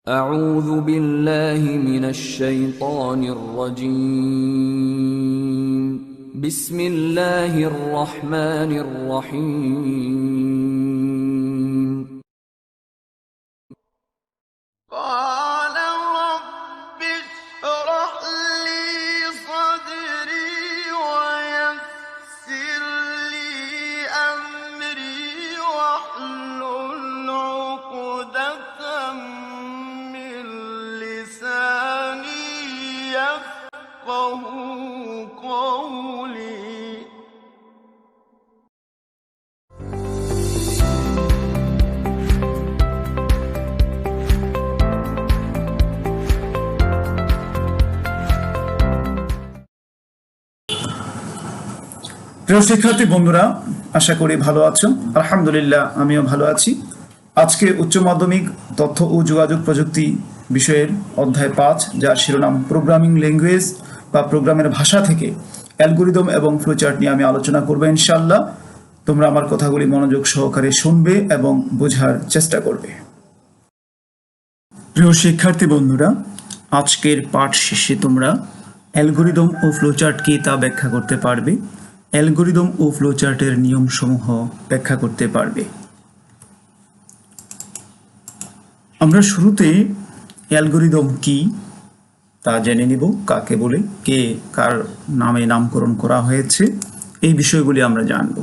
أعوذ بالله من الشيطان الرجيم بسم الله الرحمن الرحيم قال رب اشرح لي صدري ويسر لي أمري واحلل عقدة من لساني يفقه قولي প্রিয় শিক্ষার্থী বন্ধুরা, আশা করি ভালো আছো। আলহামদুলিল্লাহ, আমিও ভালো আছি। আজকে উচ্চ মাধ্যমিক তথ্য ও যোগাযোগ প্রযুক্তি বিষয়ের অধ্যায় 5, যার শিরোনাম প্রোগ্রামিং ল্যাঙ্গুয়েজ বা প্রোগ্রামের ভাষা থেকে অ্যালগরিদম এবং ফ্লোচার্ট নিয়ে আমি আলোচনা করব ইনশাআল্লাহ। তোমরা আমার কথাগুলি মনোযোগ সহকারে শুনবে এবং বোঝার চেষ্টা করবে। প্রিয় শিক্ষার্থী বন্ধুরা, আজকের পাঠ শেষে তোমরা অ্যালগরিদম ও ফ্লোচার্ট কি তা ব্যাখ্যা করতে পারবে, অ্যালগরিদম ও ফ্লোচার্টের নিয়মসমূহ ব্যাখ্যা করতে পারবে। আমরা শুরুতে অ্যালগরিদম কি তা জেনে নিব, কাকে বলে, কে কার নামে নামকরণ করা হয়েছে, এই বিষয়গুলি আমরা জানব।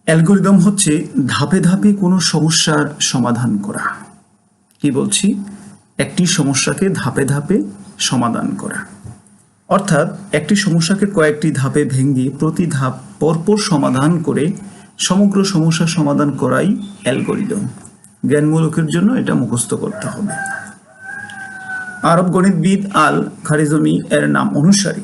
অ্যালগরিদম হচ্ছে ধাপে ধাপে কোনো সমস্যার সমাধান করা। কি বলছি? একটি সমস্যাকে ধাপে ধাপে সমাধান করা, অর্থাৎ একটি সমস্যাকে কয়েকটি ধাপে ভেঙে প্রতি ধাপ পরপর সমাধান করে সমগ্র সমস্যা সমাধান করাই অ্যালগরিদম। জ্ঞানমূলকের জন্য এটা মুখস্থ করতে হবে। আরব গণিতবিদ আল খারিজমি এর নাম অনুসারে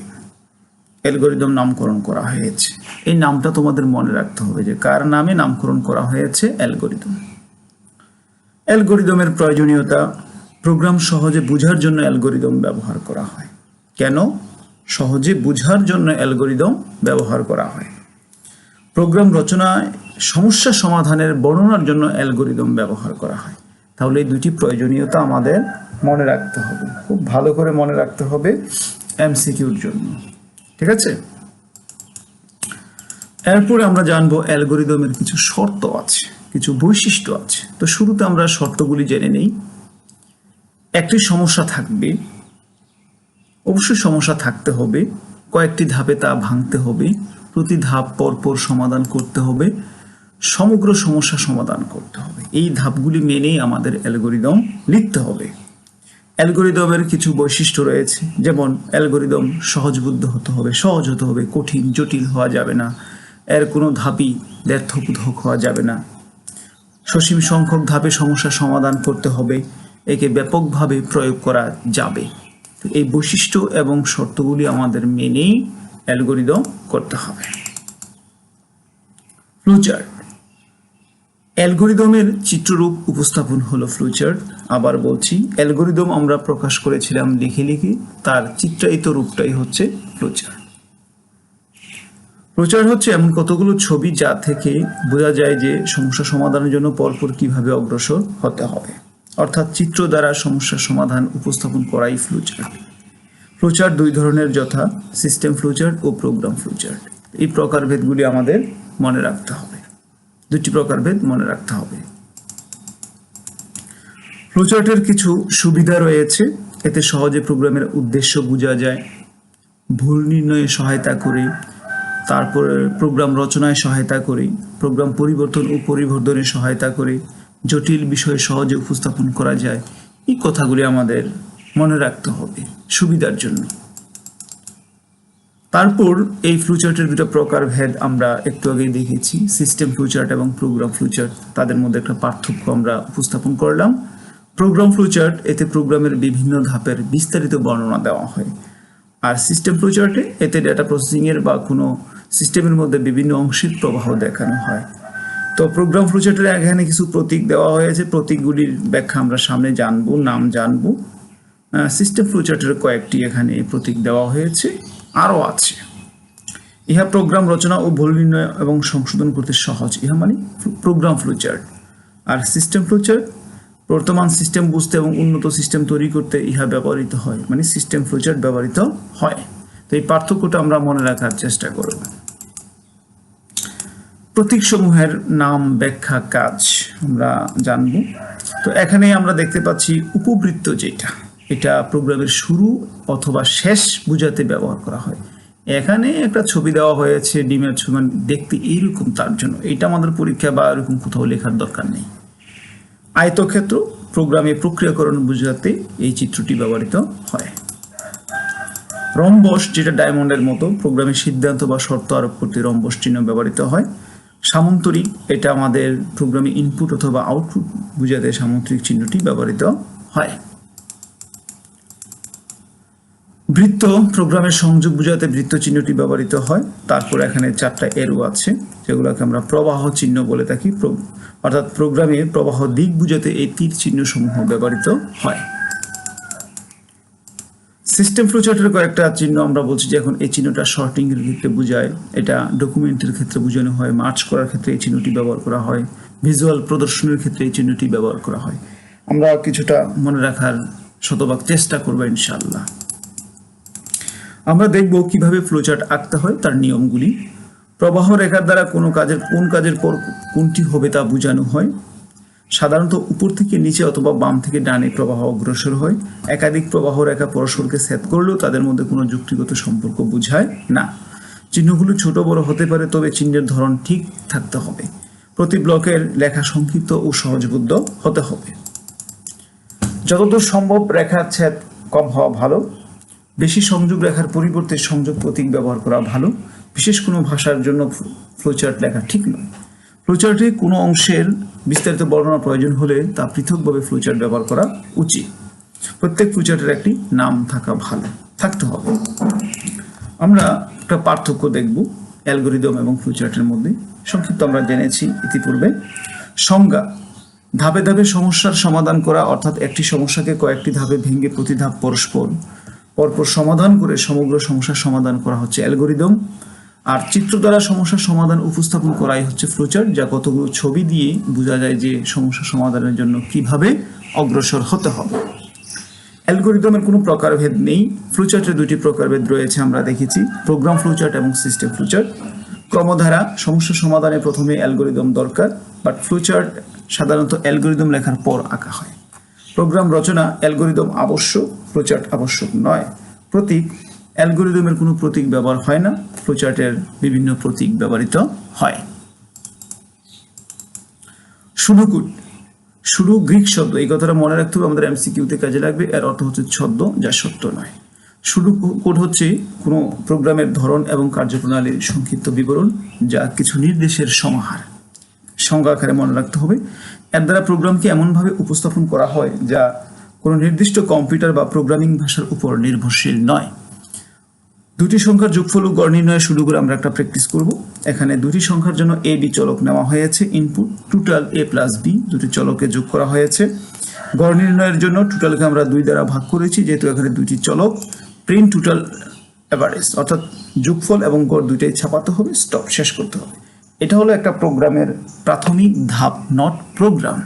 অ্যালগরিদম নামকরণ করা হয়েছে। এই নামটা তোমাদের মনে রাখতে হবে যে কার নামে নামকরণ করা হয়েছে অ্যালগরিদম। অ্যালগরিদমের প্রয়োজনীয়তা: প্রোগ্রাম সহজে বোঝার জন্য অ্যালগরিদম ব্যবহার করা হয়। কেন? সহজে বোঝার জন্য অ্যালগরিদম ব্যবহার করা হয়। প্রোগ্রাম রচনায় সমস্যা সমাধানের বর্ণনার জন্য অ্যালগরিদম ব্যবহার করা হয়। তাহলে এই দুটি প্রয়োজনীয়তা আমাদের মনে রাখতে হবে, খুব ভালো করে মনে রাখতে হবে এমসিকিউর জন্য। ঠিক আছে? এরপরে আমরা জানবো অ্যালগরিদমের কিছু শর্ত আছে, কিছু বৈশিষ্ট্য আছে। তো শুরুতে আমরা শর্তগুলি জেনে নেই। একটি সমস্যা থাকবে, অবশ্যই সমস্যা থাকতে হবে, কয়েকটি ধাপে তা ভাঙতে হবে, প্রতি ধাপ পরপর সমাধান করতে হবে, সমগ্র সমস্যা সমাধান করতে হবে। এই ধাপগুলি মেনেই আমাদের অ্যালগরিদম লিখতে হবে। অ্যালগরিদমের কিছু বৈশিষ্ট্য রয়েছে, যেমন অ্যালগরিদম সহজবুদ্ধ হতে হবে, সহজ হতে হবে, কঠিন জটিল হওয়া যাবে না, এর কোনো ধাপই ব্যর্থবোধক হওয়া যাবে না, সসীম সংখ্যক ধাপে সমস্যা সমাধান করতে হবে, একে ব্যাপকভাবে প্রয়োগ করা যাবে। এই বৈশিষ্ট্য এবং শর্তগুলি আমাদের মেনেই অ্যালগরিদম করতে হবে। ফ্লোচার্ট: অ্যালগরিদমের চিত্ররূপ উপস্থাপন হলো ফ্লোচার্ট। আবার বলছি, অ্যালগরিদম আমরা প্রকাশ করেছিলাম লিখে লিখে, তার চিত্রায়িত রূপটাই হচ্ছে ফ্লোচার্ট। ফ্লোচার্ট হচ্ছে এমন কতগুলো ছবি যা থেকে বোঝা যায় যে সমস্যা সমাধানের জন্য পরপর কিভাবে অগ্রসর হতে হবে, অর্থাৎ চিত্র দ্বারা সমস্যার সমাধান উপস্থাপন করাই ফ্লোচার্ট। ফ্লোচার্ট দুই ধরনের, যথা সিস্টেম ফ্লোচার্ট ও প্রোগ্রাম ফ্লোচার্ট। এই প্রকারভেদগুলি আমাদের মনে রাখতে হবে, দুটি প্রকারভেদ মনে রাখতে হবে। ফ্লোচার্টের কিছু সুবিধা রয়েছে। এতে সহজে প্রোগ্রামের উদ্দেশ্য বোঝা যায়, ভুল নির্ণয়ে সহায়তা করে, তারপরে প্রোগ্রাম রচনায় সহায়তা করে, প্রোগ্রাম পরিবর্তন ও পরিবর্ধনে সহায়তা করে, জটিল বিষয়ে সহজে উপস্থাপন করা যায়। এই কথাগুলি আমাদের মনে রাখতে হবে সুবিধার জন্য। তারপর এই ফ্লোচার্টের দুটো প্রকারভেদ আমরা একটু আগেই দেখেছি, সিস্টেম ফ্লোচার্ট এবং প্রোগ্রাম ফ্লোচার্ট। তাদের মধ্যে একটা পার্থক্য আমরা উপস্থাপন করলাম। প্রোগ্রাম ফ্লোচার্ট, এতে প্রোগ্রামের বিভিন্ন ধাপের বিস্তারিত বর্ণনা দেওয়া হয়। আর সিস্টেম ফ্লোচার্টে এতে ডেটা প্রসেসিংয়ের বা কোনো সিস্টেমের মধ্যে বিভিন্ন অংশের প্রবাহ দেখানো হয়। তো প্রোগ্রাম ফ্লোচার্টের এখানে কিছু প্রতীক দেওয়া হয়েছে, প্রতীকগুলির ব্যাখ্যা আমরা সামনে জানবো, নাম জানবো। সিস্টেম ফ্লোচার্টের কয়েকটি এখানে প্রতীক দেওয়া হয়েছে, আরও আছে। ইহা প্রোগ্রাম রচনা ও ভুল নির্ণয় এবং সংশোধন করতে সহজ, ইহা মানে প্রোগ্রাম ফ্লোচার্ট। আর সিস্টেম ফ্লোচার্ট বর্তমান সিস্টেম বুঝতে এবং উন্নত সিস্টেম তৈরি করতে ইহা ব্যবহৃত হয়, মানে সিস্টেম ফ্লোচার্ট ব্যবহৃত হয়। তো এই পার্থক্যটা আমরা মনে রাখার চেষ্টা করব। প্রতীকসমূহের নাম, ব্যাখ্যা, কাজ আমরা জানব। তো এখানে আমরা দেখতে পাচ্ছি উপবৃত্ত, যেটা এটা প্রোগ্রামের শুরু অথবা শেষ বোঝাতে ব্যবহার করা হয়। এখানে একটা ছবি দেওয়া হয়েছে ডিমের ছবি, দেখতে এইরকম, তার জন্য এটা আমাদের পরীক্ষা বা এরকম কোথাও লেখার দরকার নেই। আয়তক্ষেত্র প্রোগ্রামে প্রক্রিয়াকরণ বোঝাতে এই চিত্রটি ব্যবহৃত হয়। রম্বস, যেটা ডায়মন্ডের মতো, প্রোগ্রামে সিদ্ধান্ত বা শর্ত আরোপ করতে রম্বস চিহ্ন ব্যবহৃত হয়। সামন্তরিক, এটা আমাদের প্রোগ্রামে ইনপুট অথবা আউটপুট বোঝাতে সামন্তরিক চিহ্নটি ব্যবহৃত হয়। বৃত্ত, প্রোগ্রামের সংযোগ বোঝাতে বৃত্ত চিহ্নটি ব্যবহৃত হয়। তারপর এখানে 4টা এরো আছে, যেগুলোকে আমরা প্রবাহ চিহ্ন বলে থাকি, অর্থাৎ প্রোগ্রামের প্রবাহ দিক বোঝাতে এই তীর চিহ্ন সমূহ ব্যবহৃত হয়। সিস্টেম ফ্লোচার্টের কয়েকটা চিহ্ন আমরা বলছি যে এখন এই চিহ্নটা শর্টিং এর ক্ষেত্রে বোঝায়, এটা ডকুমেন্টের ক্ষেত্রে বোঝানো হয়, মার্চ করার ক্ষেত্রে এই চিহ্নটি ব্যবহার করা হয়, ভিজুয়াল প্রদর্শনের ক্ষেত্রে এই চিহ্নটি ব্যবহার করা হয়। আমরা কিছুটা মনে রাখার শতভাগ চেষ্টা করবো ইনশাআল্লাহ। আমরা দেখব কিভাবে ফ্লোচার্ট আঁকতে হয়, তার নিয়মগুলি। প্রবাহ রেখার দ্বারা কোন কাজের পর কোনটি হবে তা বোঝানো হয়। সাধারণত উপর থেকে নিচে অথবা বাম থেকে ডানে প্রবাহ অগ্রসর হয়। একাধিক প্রবাহ রেখা পরস্পরকে ছেদ করলেও তাদের মধ্যে কোনো যুক্তিগত সম্পর্ক বোঝায় না। চিহ্নগুলো ছোট বড় হতে পারে, তবে চিহ্নের ধরন ঠিক থাকতে হবে। প্রতি ব্লকের লেখা সংক্ষিপ্ত ও সহজবোধ্য হতে হবে। যতদূর সম্ভব রেখার ছেদ কম হওয়া ভালো। বেশি সংযোগ রেখার পরিবর্তে সংযোগ প্রতীক ব্যবহার করা ভালো। বিশেষ কোনো ভাষার জন্য ফ্লোচার্ট লেখা ঠিক নয়। ফ্লোচার্টে কোনো অংশের বিস্তারিত বর্ণনা প্রয়োজন হলে তা পৃথকভাবে ফ্লোচার্ট ব্যবহার করা উচিত। প্রত্যেক ফ্লোচার্টের একটি নাম থাকতে হবে। আমরা একটা পার্থক্য দেখব অ্যালগরিদম এবং ফ্লোচার্টের মধ্যে। সংক্ষিপ্ত আমরা জেনেছি ইতিপূর্বে। সংজ্ঞা, ধাপে ধাপে সমস্যার সমাধান করা, অর্থাৎ একটি সমস্যাকে কয়েকটি ধাপে ভেঙে প্রতি ধাপ পরপর সমাধান করে সমগ্র সমস্যার সমাধান করা হচ্ছে অ্যালগরিদম। আর চিত্র দ্বারা সমস্যার সমাধান উপস্থাপন করাই হচ্ছে ফ্লোচার্ট, যা কতগুলো ছবি দিয়ে বোঝা যায় যে সমস্যা সমাধানের জন্য কিভাবে অগ্রসর হতে হবে। অ্যালগরিদমের কোনো প্রকারভেদ নেই। ফ্লোচার্টের 2টি প্রকারভেদ রয়েছে, আমরা দেখেছি, প্রোগ্রাম ফ্লোচার্ট এবং সিস্টেম ফ্লোচার্ট। ক্রমধারা, সমস্যা সমাধানে প্রথমে অ্যালগরিদম দরকার, বাট ফ্লোচার্ট সাধারণত অ্যালগরিদম লেখার পর আঁকা হয়। প্রোগ্রাম রচনা, অ্যালগরিদম আবশ্যক, ফ্লোচার্ট আবশ্যক নয়। প্রতীক, অ্যালগরিদমের কোনো প্রতীক ব্যবহার হয় না, ফ্লোচার্টের বিভিন্ন প্রতীক ব্যবহৃত হয়। সুডুকুট, শুরু গ্রিক শব্দ, এই কথাটা মনে রাখতে হবে, আমাদের এমসিকিউতে কাজে লাগবে। এর অর্থ হচ্ছে ছদ্ম, যা সত্য নয়। সুডুকুট হচ্ছে কোনো প্রোগ্রামের ধরন এবং কার্যপ্রণালীর সংক্ষিপ্ত বিবরণ, যা কিছু নির্দেশের সমাহার। সংজ্ঞা আকারে মনে রাখতে হবে। এর দ্বারা প্রোগ্রামকে এমনভাবে উপস্থাপন করা হয় যা কোনো নির্দিষ্ট কম্পিউটার বা প্রোগ্রামিং ভাষার উপর নির্ভরশীল নয়। 2টি সংখ্যার যোগফল ও গড় নির্ণয় শুরু করে আমরা একটা প্র্যাকটিস করব। এখানে 2টি সংখ্যার জন্য এ বি চলক নেওয়া হয়েছে input, total A plus B, 2টি চলকে যোগ করা হয়েছে। গড় নির্ণয়ের জন্য টোটালকে আমরা 2 দ্বারা ভাগ করেছি, যেহেতু এখানে 2টি চলক। প্রিন্ট টোটাল এভারেজ, অর্থাৎ যোগফল এবং গড় 2টাই ছাপাতে হবে, স্টপ, শেষ করতে হবে। এটা হলো একটা প্রোগ্রামের প্রাথমিক ধাপ, নট প্রোগ্রাম।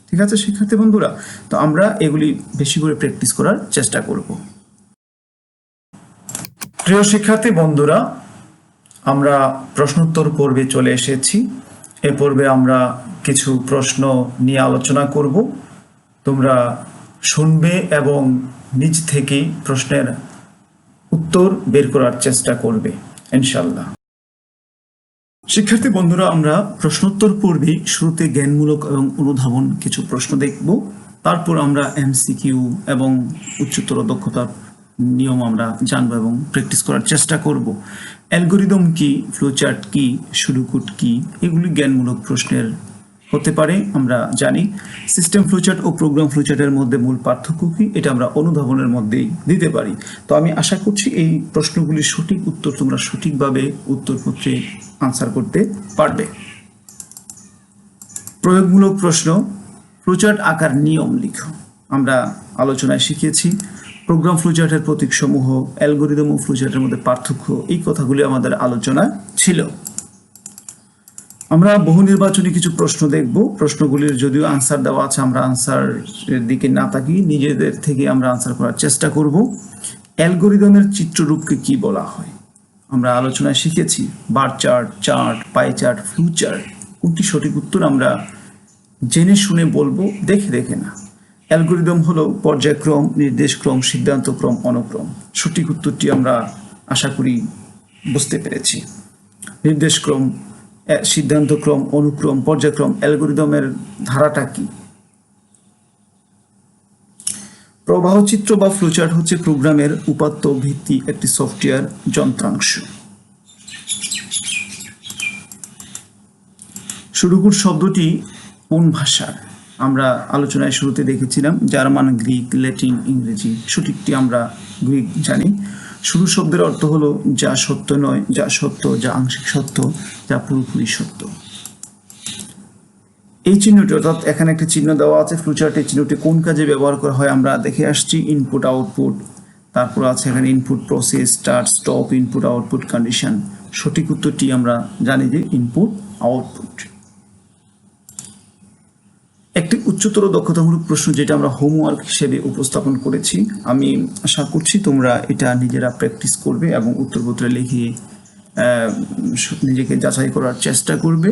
ঠিক আছে শিক্ষার্থী বন্ধুরা, তো আমরা এগুলি বেশি করে প্র্যাকটিস করার চেষ্টা করব। প্রিয় শিক্ষার্থী বন্ধুরা, আমরা প্রশ্নোত্তর পর্বে চলে এসেছি। এ পর্বে আমরা কিছু প্রশ্ন নিয়ে আলোচনা করব। তোমরা শুনবে এবং নিজ থেকেই প্রশ্নের উত্তর বের করার চেষ্টা করবে ইনশাআল্লাহ। শিক্ষার্থী বন্ধুরা, আমরা প্রশ্নোত্তর পর্বে শুরুতে জ্ঞানমূলক এবং অনুধাবন কিছু প্রশ্ন দেখব। তারপর আমরা এমসিকিউ এবং উচ্চতর দক্ষতার নিয়ম আমরা জানবো এবং প্র্যাকটিস করার চেষ্টা করব। অ্যালগরিদম কি, ফ্লোচার্ট কি, সুডুকুট কি, এগুলি জ্ঞানমূলক প্রশ্নের হতে পারে, আমরা জানি। সিস্টেম ফ্লোচার্ট ও প্রোগ্রাম ফ্লোচার্টের মধ্যে মূল পার্থক্য কি, এটা আমরা অনুধাবনের মধ্যেই দিতে পারি। তো আমি আশা করছি এই প্রশ্নগুলির সঠিক উত্তর তোমরা সঠিকভাবে উত্তরপত্রে আনসার করতে পারবে। প্রয়োগমূলক প্রশ্ন, ফ্লোচার্ট আকার নিয়ম লিখো। আমরা আলোচনায় শিখেছি প্রোগ্রাম ফ্লোচার্টের প্রতীক সমূহ, অ্যালগরিদম ও ফ্লোচার্টের মধ্যে পার্থক্য, এই কথাগুলি আমাদের আলোচনা ছিল। আমরা বহু নির্বাচনী কিছু প্রশ্ন দেখব। প্রশ্নগুলির যদিও আনসার দেওয়া আছে, আমরা আনসারের দিকে না তাকিয়ে নিজেদের থেকে আমরা আনসার করার চেষ্টা করব। অ্যালগরিদমের চিত্ররূপকে কি বলা হয়? আমরা আলোচনায় শিখেছি bar chart, chart, pie chart, flu chart. কোনটি সঠিক উত্তর আমরা জেনে শুনে বলবো, দেখে দেখে না। অ্যালগরিদম হলো পর্যায়ক্রম, নির্দেশক্রম, সিদ্ধান্তক্রম, অনুক্রম। সঠিক উত্তরটি আমরা আশা করি বুঝতে পেরেছি। নির্দেশক্রম, সিদ্ধান্তক্রম, অনুক্রম, পর্যায়ক্রম, অ্যালগরিদমের ধারাটা কি? প্রবাহচিত্র বা ফ্লোচার্ট হচ্ছে প্রোগ্রামের উপাত্ত ভিত্তিক একটি সফটওয়্যার যন্ত্রাংশ। সুডুকুর শব্দটি কোন ভাষার? আমরা আলোচনায় শুরুতে দেখেছিলাম জার্মান, গ্রিক, ল্যাটিন, ইংরেজি। সঠিকটি আমরা গ্রিক জানি। শুরু শব্দের অর্থ হলো যা সত্য নয়, যা সত্য, যা আংশিক সত্য, যা পুরোপুরি সত্য। এই চিহ্নটি, অর্থাৎ এখানে একটি চিহ্ন দেওয়া আছে ফ্লোচার্টের চিহ্নটি কোন কাজে ব্যবহার করা হয় আমরা দেখে আসছি। ইনপুট আউটপুট, তারপর আছে এখানে input process, start stop, input output condition. সঠিক উত্তরটি আমরা জানি যে ইনপুট আউটপুট। একটি উচ্চতর দক্ষতামূলক প্রশ্ন যেটা আমরা হোমওয়ার্ক হিসেবে উপস্থাপন করেছি। আমি আশা করছি তোমরা এটা নিজেরা প্র্যাকটিস করবে এবং উত্তরপত্রে লিখে নিজেকে যাচাই করার চেষ্টা করবে।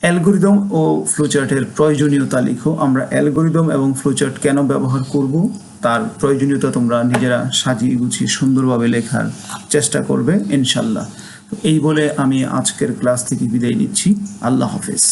অ্যালগরিদম ও ফ্লোচার্টের প্রয়োজনীয়তা লিখো। আমরা অ্যালগরিদম এবং ফ্লোচার্ট কেন ব্যবহার করব তার প্রয়োজনীয়তা তোমরা নিজেরা সাজিয়ে গুছিয়ে সুন্দরভাবে লেখার চেষ্টা করবে ইনশাল্লাহ। এই বলে আমি আজকের ক্লাস থেকে বিদায় নিচ্ছি। আল্লাহ হাফেজ।